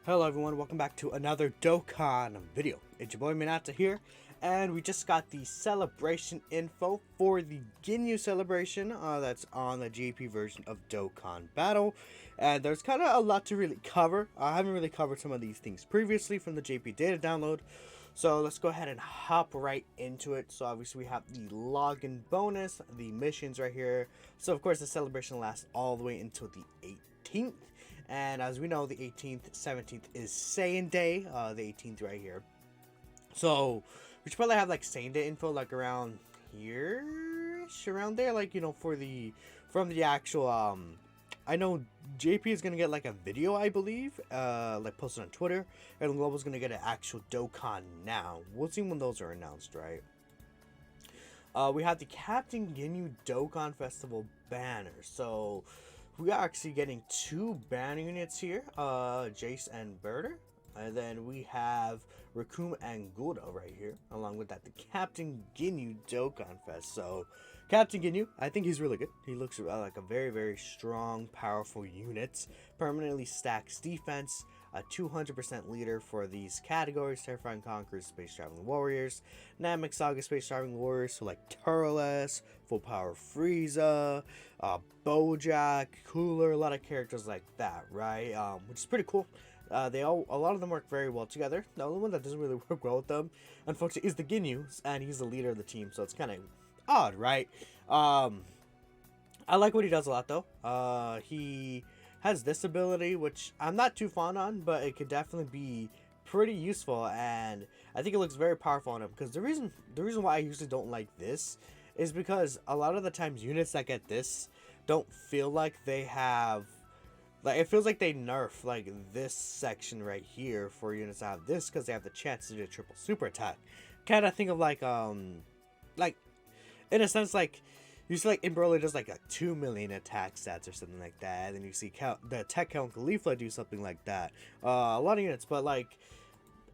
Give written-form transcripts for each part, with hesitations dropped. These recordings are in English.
Hello everyone, welcome back to another Dokkan video. It's your boy Minata here, and we just got the celebration info for the Ginyu celebration that's on the JP version of Dokkan Battle. And there's kind of a lot to really cover. I haven't really covered some of these things previously from the JP data download. So let's go ahead and hop right into it. So obviously we have the login bonus, the missions right here. So of course the celebration lasts all the way until the 18th. And as we know, the 18th, 17th is Saiyan Day, the 18th right here. So we should probably have like Saiyan Day info like around here-ish, around there, like, you know, from the actual, I know JP is gonna get like a video, I believe, like posted on Twitter, and Global's gonna get an actual Dokkan now. We'll see when those are announced, right? We have the Captain Ginyu Dokkan Festival banner. So we are actually getting two banner units here, Jace and Berter. And then we have Raccoon and Gulda right here. Along with that, the Captain Ginyu Dokkan Fest. So, Captain Ginyu, I think he's really good. He looks like a very, very strong, powerful unit. Permanently stacks defense. A 200% leader for these categories: Terrifying Conquerors, Space Traveling Warriors, Namek Saga Space Traveling Warriors, so like Turles, Full Power Frieza, Bojack, Cooler, a lot of characters like that, right? Which is pretty cool. A lot of them work very well together. The only one that doesn't really work well with them, unfortunately, is the Ginyu, and he's the leader of the team, so it's kind of odd, right? I like what he does a lot, though. He has this ability, which I'm not too fond on, but it could definitely be pretty useful, and I think it looks very powerful on him. Because the reason why I usually don't like this is because a lot of the times units that get this don't feel like they have, like, it feels like they nerf like this section right here for units that have this, because they have the chance to do a triple super attack. Kind of think of like in a sense, like you see, like in Broly does like a 2 million attack stats or something like that, and then you see the Tech Count Khalifa do something like that. A lot of units, but like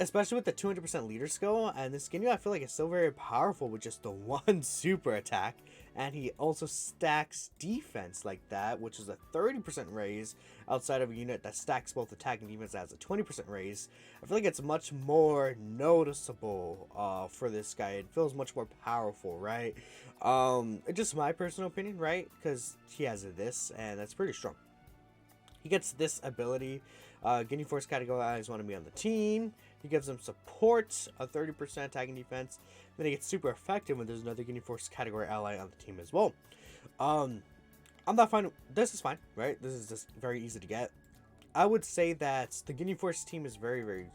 especially with the 200% leader skill and this Ginyu, I feel like it's still very powerful with just the one super attack. And he also stacks defense like that, which is a 30% raise outside of a unit that stacks both attack and defense as a 20% raise. I feel like it's much more noticeable for this guy. It feels much more powerful, right? It's just my personal opinion, right? Because he has this, and that's pretty strong. He gets this ability. Ginyu Force categories want to be on the team. He gives them support, a 30% attacking defense. Then he gets super effective when there's another Ginyu Force category ally on the team as well. I'm not fine. This is fine, right? This is just very easy to get. I would say that the Ginyu Force team is very, very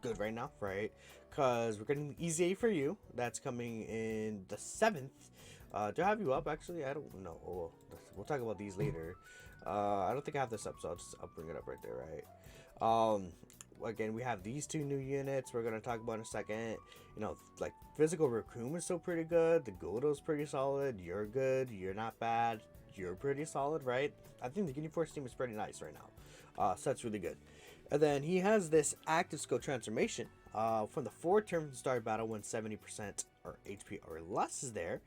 good right now, right? Because we're getting Easy A for you. That's coming in the 7th. Do I have you up, actually? I don't know. We'll talk about these later. I don't think I have this up, so I'll bring it up right there, right? Again, we have these two new units we're going to talk about in a second. You know, like, Physical Raccoon is still pretty good. The Guldo's pretty solid. You're good. You're not bad. You're pretty solid, right? I think the Ginyu Force team is pretty nice right now. So that's really good. And then he has this active skill transformation. From the 4 turn start battle when 70% or HP or less is there.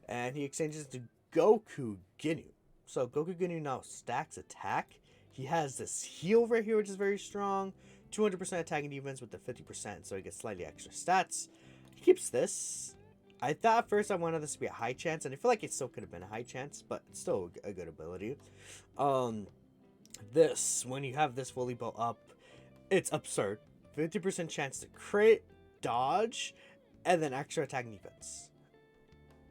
And he exchanges to Goku Ginyu. So Goku Ginyu now stacks attack. He has this heal right here, which is very strong. 200% attacking defense with the 50%, so he gets slightly extra stats. He keeps this. I thought at first I wanted this to be a high chance, and I feel like it still could have been a high chance, but it's still a good ability. This, when you have this fully built up, it's absurd. 50% chance to crit, dodge, and then extra attacking defense.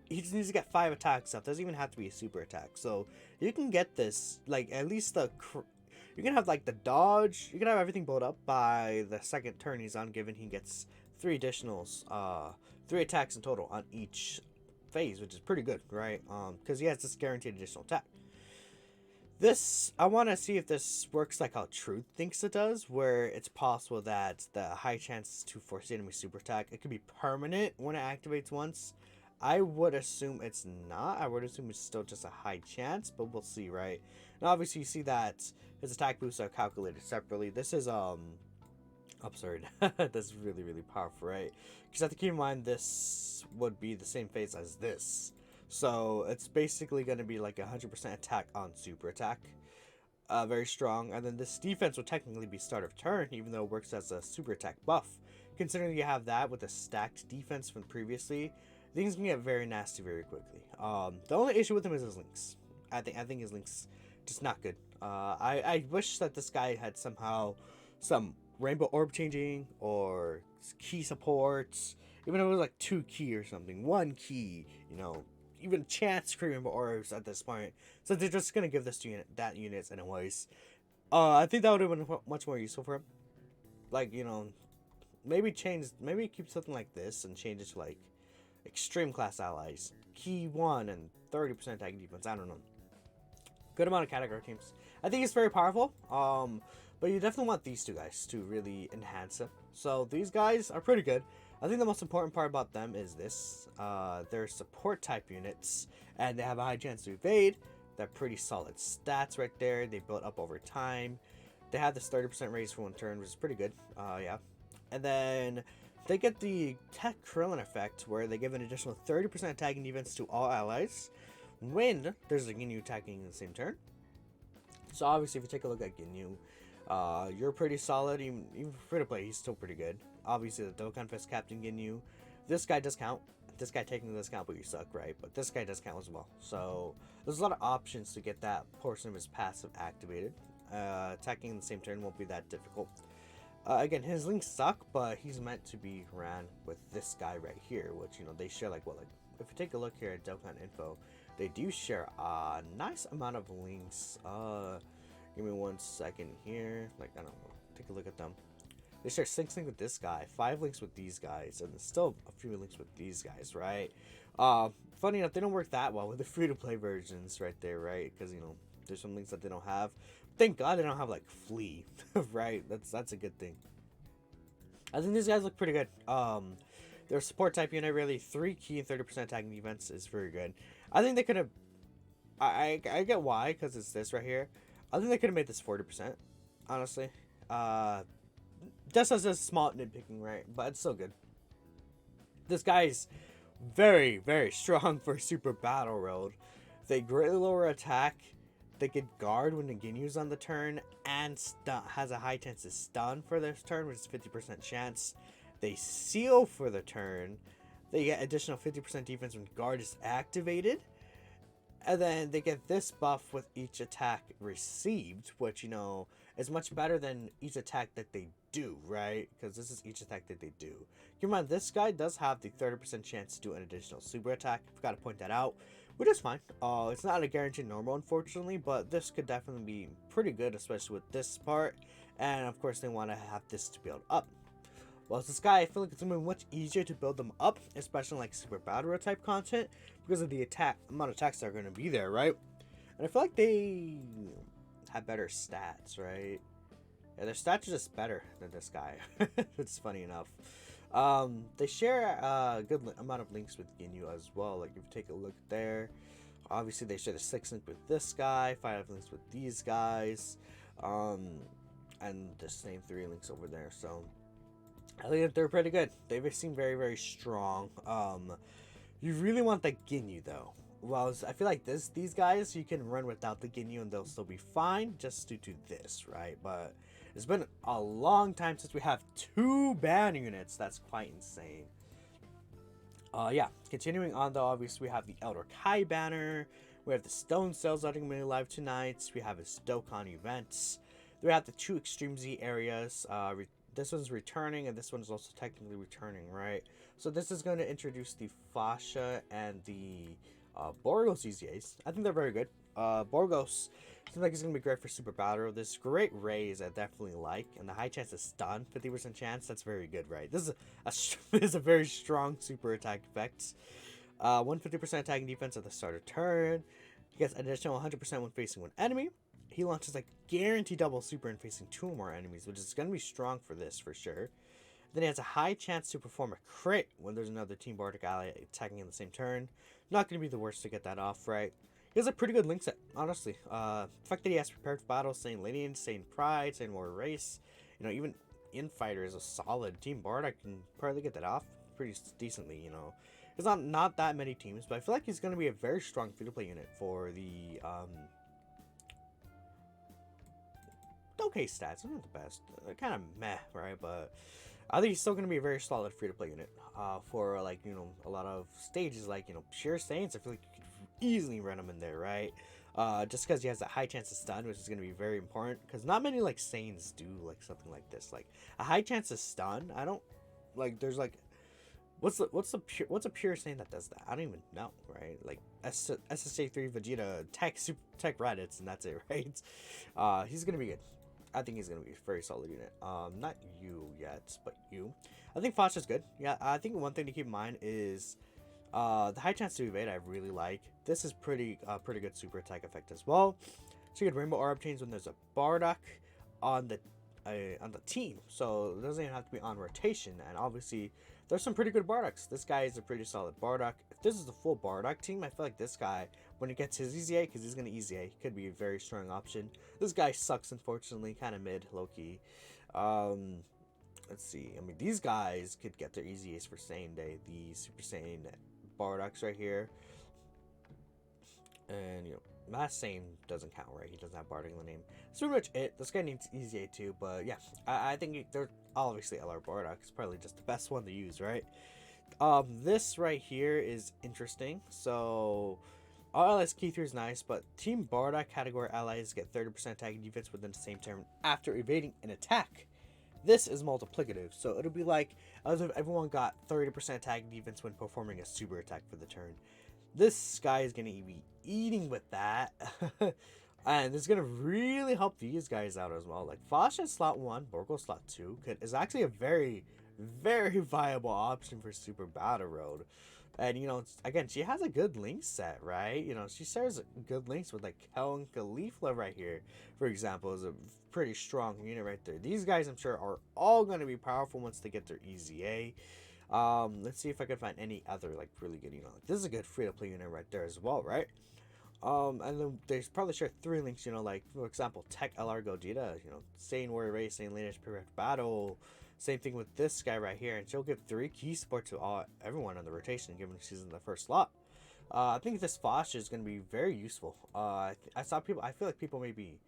He just needs to get 5 attacks up. Doesn't even have to be a super attack. So you can get this, like, at least you can have like the dodge. You can have everything built up by the 2nd turn he's on, given he gets 3 additionals, 3 attacks in total on each phase, which is pretty good, right? Because he has this guaranteed additional attack. This, I want to see if this works like how Truth thinks it does, where it's possible that the high chance to force the enemy super attack, it could be permanent when it activates once. I would assume it's not. I would assume it's still just a high chance, but we'll see, right? Now, obviously, you see that his attack boosts are calculated separately. This is absurd. That's really, really powerful, right? Because you have to keep in mind this would be the same phase as this. So it's basically going to be like 100% attack on super attack. very strong. And then this defense will technically be start of turn, even though it works as a super attack buff. Considering you have that with a stacked defense from previously, things can get very nasty very quickly. The only issue with him is his links. I think his links just not good. I wish that this guy had somehow some rainbow orb changing or key supports, even if it was like 2 key or something, 1 key, you know, even chance for rainbow orbs at this point. So they're just gonna give this to that units anyways. I think that would have been much more useful for him. Like, you know, maybe keep something like this and change it to like extreme class allies, key 1 and 30% attack defense. I don't know. Good amount of category teams. I think it's very powerful. But you definitely want these 2 guys to really enhance it. So these guys are pretty good. I think the most important part about them is this. They're support type units, and they have a high chance to evade. They're pretty solid stats right there. They build up over time. They have this 30% raise for 1 turn, which is pretty good. Yeah. And then they get the Tech Krillin effect, where they give an additional 30% attacking defense to all allies when there's a Ginyu attacking in the same turn. So obviously, if you take a look at Ginyu, you're pretty solid. Even for free to play, he's still pretty good. Obviously, the Dokkanfest Captain Ginyu, this guy does count. This guy technically does count, but you suck, right? But this guy does count as well. So there's a lot of options to get that portion of his passive activated. Attacking in the same turn won't be that difficult. Again, his links suck, but he's meant to be ran with this guy right here, which, you know, they share like, what, like, if you take a look here at Dokkan info, they do share a nice amount of links. Give me 1 second here. Like, I don't know. Take a look at them. They share 6 links with this guy, 5 links with these guys, and still a few links with these guys, right? Funny enough, they don't work that well with the free-to-play versions right there, right? Because, you know, there's some links that they don't have. Thank God they don't have, like, Flea, right? That's a good thing. I think these guys look pretty good. Their support type unit, really, 3 key and 30% attacking defense is very good. I think they could have... I get why, because it's this right here. I think they could have made this 40%, honestly. Just as a small nitpicking, right? But it's still good. This guy's very, very strong for Super Battle Road. They greatly lower attack. They get guard when the Ginyu's on the turn. And has a high chance to stun for this turn, which is 50% chance. They seal for the turn. They get additional 50% defense when guard is activated. And then they get this buff with each attack received, which, you know, is much better than each attack that they do, right? Because this is each attack that they do. Keep in mind, this guy does have the 30% chance to do an additional super attack. Forgot to point that out, which is fine. It's not a guaranteed normal, unfortunately, but this could definitely be pretty good, especially with this part. And, of course, they want to have this to build up. Well, this guy, I feel like it's going to be much easier to build them up, especially like Super Battle Road type content, because of the amount of attacks that are going to be there, right? And I feel like they have better stats, right? Yeah, their stats are just better than this guy. It's funny enough. They share a good amount of links with Ginyu as well. Like, if you take a look there, obviously they share the 6 link with this guy, 5 links with these guys, and the same 3 links over there. So I think they're pretty good. They seem very, very strong. You really want the Ginyu, though. Well, I feel like these guys, you can run without the Ginyu and they'll still be fine, just due to this, right? But it's been a long time since we have 2 banner units. That's quite insane. Yeah, continuing on, though, obviously we have the Elder Kai banner. We have the Stone Cells that are going to be live tonight. We have his Dokkan events. We have the 2 Extreme Z areas. This one's returning, and this one's also technically returning, right? So this is going to introduce the Fascia and the Borgos EZAs. I think they're very good. Borgos seems like it's going to be great for Super Battle. This great raise I definitely like, and the high chance to stun, 50% chance, that's very good, right? This is a very strong super attack effect. 150% attacking defense at the start of turn. He gets additional 100% when facing one enemy. He launches like guaranteed double super in facing 2 or more enemies, which is going to be strong for this for sure. Then he has a high chance to perform a crit when there's another Team Bardic ally attacking in the same turn. Not going to be the worst to get that off, right? He has a pretty good link set, honestly. The fact that he has prepared for battle, Sane Lineage, Sane Pride, Sane Warrior Race, you know, even Infighter is a solid Team Bardic can probably get that off pretty decently, you know. There's not that many teams, but I feel like he's going to be a very strong free-to-play unit for the okay stats. They're not the best. They're kind of meh, right? But I think he's still going to be a very solid free-to-play unit for, like, you know, a lot of stages, like, you know, pure Saiyans. I feel like you could easily run him in there, right? Just because he has that high chance of stun, which is going to be very important, because not many, like, Saiyans do, like, something like this. Like, a high chance of stun, I don't, like, there's, like, what's a pure Saiyan that does that? I don't even know, right? Like, SSJ3 Vegeta tech Raditz, and that's it, right? He's going to be good. I think he's going to be a very solid unit. Not you yet, but you. I think Foch is good. Yeah, I think one thing to keep in mind is the high chance to evade I really like. This is pretty good super attack effect as well. So you get Rainbow Orb chains when there's a Bardock on the team. So it doesn't even have to be on rotation. And obviously, there's some pretty good Bardocks. This guy is a pretty solid Bardock. If this is the full Bardock team, I feel like this guy, when he gets his EZA, because he's going to EZA, he could be a very strong option. This guy sucks, unfortunately. Kind of mid, low-key. Let's see. I mean, these guys could get their EZAs for Saiyan Day. The Super Saiyan Bardocks right here. And, you know, Mass Saiyan doesn't count, right? He doesn't have Bardock in the name. That's pretty much it. This guy needs EZA too, but yeah. I think they're obviously LR Bardock is probably just the best one to use, right? This right here is interesting. So, RLS Key 3 is nice, but Team Bardock category allies get 30% attack and defense within the same turn after evading an attack. This is multiplicative, so it'll be like as if everyone got 30% attack and defense when performing a super attack for the turn. This guy is going to be eating with that. And it's going to really help these guys out as well. Like, Foch in slot 1, Borgo slot 2 is actually a very, very viable option for Super Battle Road. And, you know, again, she has a good link set, right? You know, she shares good links with, like, Kel and Caulifla right here, for example, is a pretty strong unit right there. These guys, I'm sure, are all going to be powerful once they get their EZA. Let's see if I can find any other, like, really good, you know, like, this is a good free-to-play unit right there as well, right? And then they probably share 3 links, you know, like, for example, Tech LR Gogeta, you know, Saiyan Warrior Race, Saiyan Lineage Perfect Battle. Same thing with this guy right here, and she'll give 3 key support to everyone on the rotation, given she's in the first slot. I think this Foch is going to be very useful. I feel like people maybe,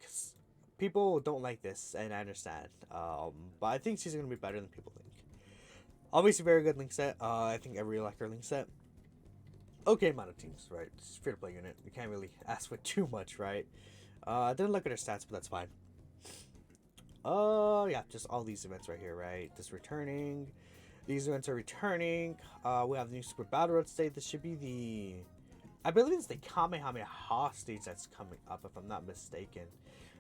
cause people don't like this, and I understand. But I think she's going to be better than people think. Obviously, very good link set. I think I really like her link set. Okay amount of teams, right? It's a free-to-play unit. You can't really ask for too much, right? I didn't look at her stats, but that's fine. Yeah, just all these events right here, right? This returning. These events are returning. We have the new Super Battle Road stage. This should be the... I believe it's the Kamehameha stage that's coming up, if I'm not mistaken.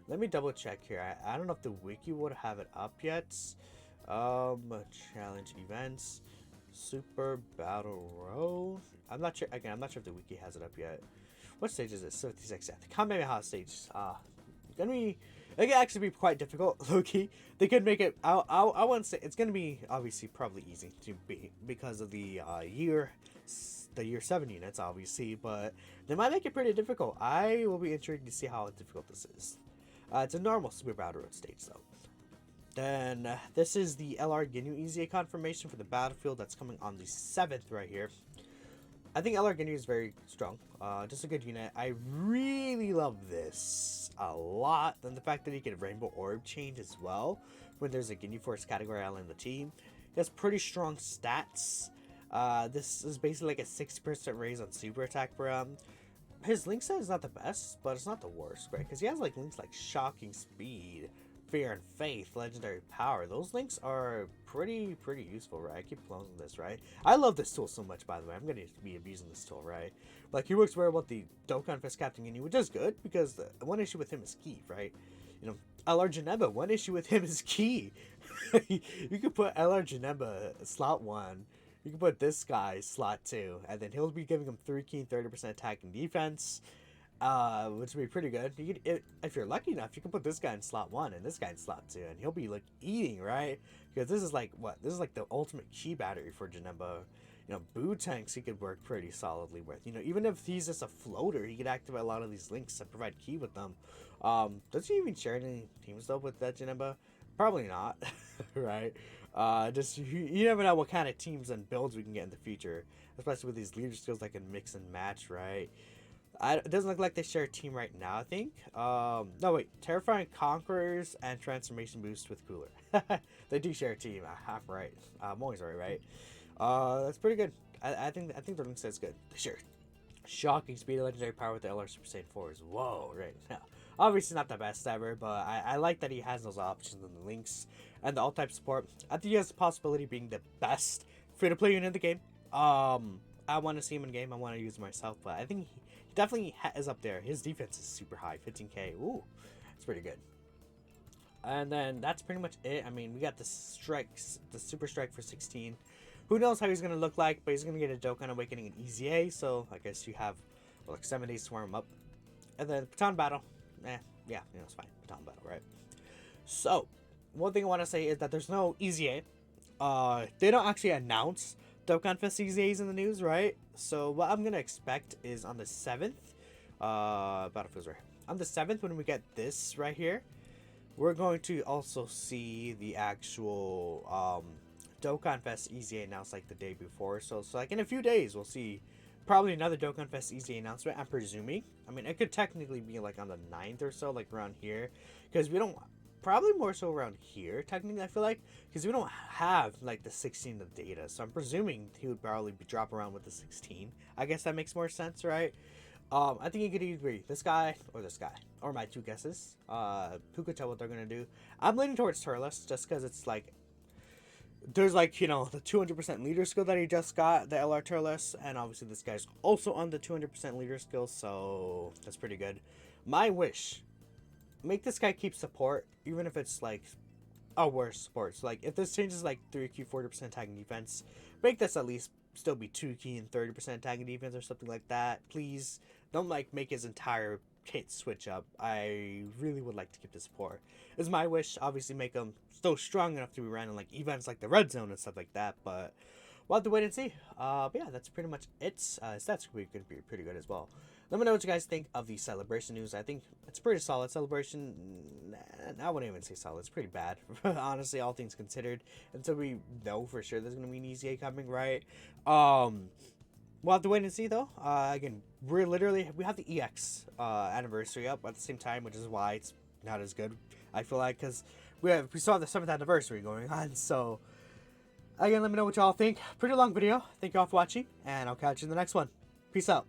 Let me double check here. I don't know if the wiki would have it up yet. Challenge events. Super Battle Road. I'm not sure. Again, I'm not sure if the wiki has it up yet. What stage is it? 76. Yeah, the Kamehameha stage. Gonna be. It could actually be quite difficult, low-key. They could make it. I wouldn't say it's gonna be obviously probably easy to beat because of the year 7 units, obviously. But they might make it pretty difficult. I will be intrigued to see how difficult this is. It's a normal Super Battle Road stage, though. Then this is the LR Ginyu EZA confirmation for the battlefield that's coming on the 7th right here. I think LR Ginyu is very strong. Just a good unit. I really love this a lot. And the fact that he can Rainbow Orb change as well when there's a Ginyu Force category ally in the team. He has pretty strong stats. This is basically like a 60% raise on super attack for him. His link set is not the best, but it's not the worst, right? Because he has like links like Shocking Speed, Fear and Faith, Legendary Power. Those links are pretty useful, right? I keep closing this, right? I love this tool so much, by the way. I'm going to be abusing this tool, right? Like, he works very well with the Dokkanfest Captain Ginyu, which is good, because the one issue with him is key, right? You know, LR Janemba, one issue with him is key. You could put LR Janemba slot 1. You can put this guy slot 2, and then he'll be giving him 3 key, 30% attack and defense. Which would be pretty good. You could, if you're lucky enough, you can put this guy in slot 1 and this guy in slot 2, and he'll be like eating, right? Because this is like what? This is like the ultimate key battery for Janemba. You know, Boo tanks he could work pretty solidly with. You know, even if he's just a floater, he could activate a lot of these links and provide key with them. Does he even share any teams though with that Janemba? Probably not, right? Just you never know what kind of teams and builds we can get in the future, especially with these leader skills that can mix and match, right? It doesn't look like they share a team right now, I think. No, wait. Terrifying Conquerors and Transformation Boost with Cooler. They do share a team. Half right. I'm always right? That's pretty good. I think the link says good. They share shocking speed, legendary power with the LR Super Saiyan 4s. Whoa, right now. Obviously not the best ever, but I like that he has those options in the links and the all-type support. I think he has the possibility of being the best free-to-play unit in the game. I want to see him in game. I want to use him myself, but I think he definitely is up there. His defense is super high, 15k. Ooh, it's pretty good. And then that's pretty much it. I mean, we got the strikes, the super strike for 16. Who knows how he's going to look like, but he's going to get a Dokkan Awakening in EZA, so I guess you have, well, like 7 days to warm him up. And then Baton Battle. Yeah, it's fine. Baton Battle, right? So, one thing I want to say is that there's no EZA. They don't actually announce Dokkanfest EZAs in the news, right? So, what I'm going to expect is on the 7th, Battlefield's right here. On the 7th, when we get this right here, we're going to also see the actual, Dokkanfest EZA announced like the day before, so like in a few days we'll see probably another Dokkanfest EZA announcement. I'm presuming. I mean, it could technically be like on the 9th or so, like around here, because we don't, probably more so around here technically, I feel like, because we don't have like the 16 of data, so I'm presuming he would probably drop around with the 16. I guess that makes more sense, right? I think you could either be this guy, or my two guesses. Who could tell what they're gonna do? I'm leaning towards Turles just because it's like, there's like, you know, the 200% leader skill that he just got, the LR Turles, and obviously this guy's also on the 200% leader skill, so that's pretty good. My wish, make this guy keep support, even if it's like a worse support. So like, if this changes like 3Q 40% attacking defense, make this at least still be 2Key and 30% attacking defense or something like that. Please don't like make his entire kit switch up. I really would like to keep the support. It's my wish. Obviously make him still strong enough to be ran in like events like the red zone and stuff like that, but we'll have to wait and see. But yeah, that's pretty much it. Stats could be pretty good as well. Let me know what you guys think of the celebration news. I think it's pretty solid celebration. I wouldn't even say solid. It's pretty bad, honestly, all things considered. Until we know for sure there's gonna be an EZA coming, right? We'll have to wait and see though. Again, we have the EX anniversary up at the same time, which is why it's not as good. I feel like because we saw the 7th anniversary going on. So again, let me know what y'all think. Pretty long video. Thank y'all for watching, and I'll catch you in the next one. Peace out.